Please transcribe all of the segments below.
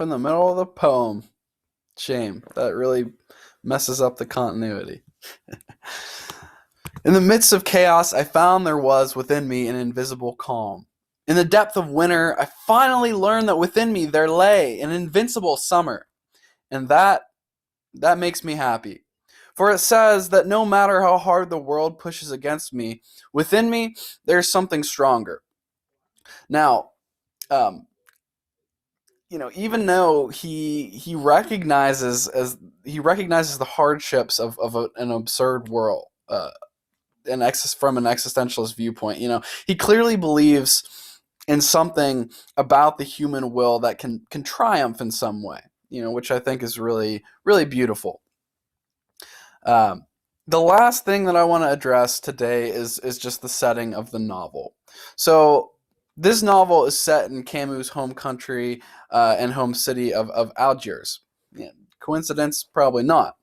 in the middle of the poem. Shame. That really messes up the continuity. In the midst of chaos, I found there was within me an invisible calm. In the depth of winter, I finally learned that within me there lay an invincible summer. And that makes me happy. For it says that no matter how hard the world pushes against me, within me there's something stronger. Now, um, even though he recognizes the hardships of an absurd world, from an existentialist viewpoint, he clearly believes in something about the human will that can triumph in some way, which I think is really really beautiful. Um, the last thing that I want to address today is just the setting of the novel. So this novel is set in Camus' home country and home city of Algiers. Yeah, coincidence? Probably not.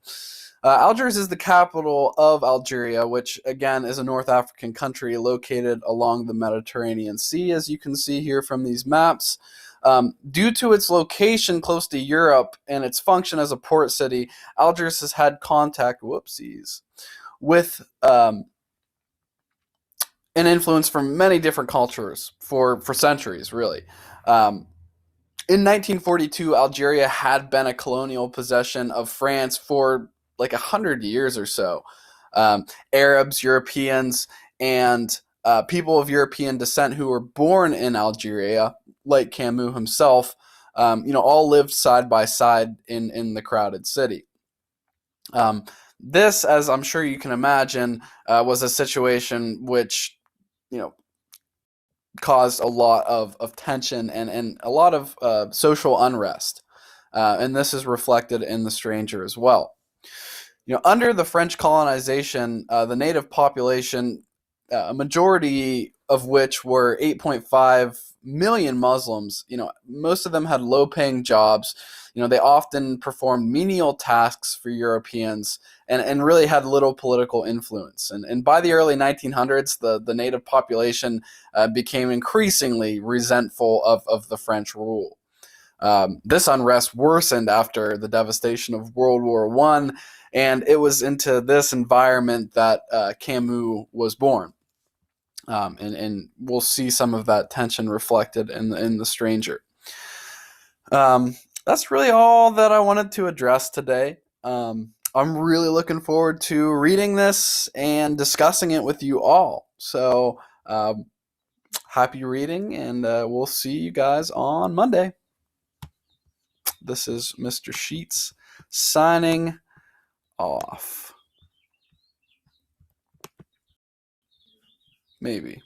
Algiers is the capital of Algeria, which again is a North African country located along the Mediterranean Sea, as you can see here from these maps. Due to its location close to Europe and its function as a port city, Algiers has had contact, with an influence from many different cultures for centuries, really. Um, in 1942, Algeria had been a colonial possession of France for like 100 years or so. Arabs, Europeans, and people of European descent who were born in Algeria, like Camus himself, all lived side by side in the crowded city. This, as I'm sure you can imagine, was a situation which, you know, caused a lot of tension and a lot of social unrest. And this is reflected in The Stranger as well. Under the French colonization, the native population, a majority of which were 8.5 million Muslims, most of them had low-paying jobs. They often performed menial tasks for Europeans and really had little political influence. And by the early 1900s, the native population became increasingly resentful of the French rule. This unrest worsened after the devastation of World War I, and it was into this environment that Camus was born. And we'll see some of that tension reflected in The Stranger. That's really all that I wanted to address today. I'm really looking forward to reading this and discussing it with you all. So happy reading, and we'll see you guys on Monday. This is Mr. Sheets signing off. Maybe.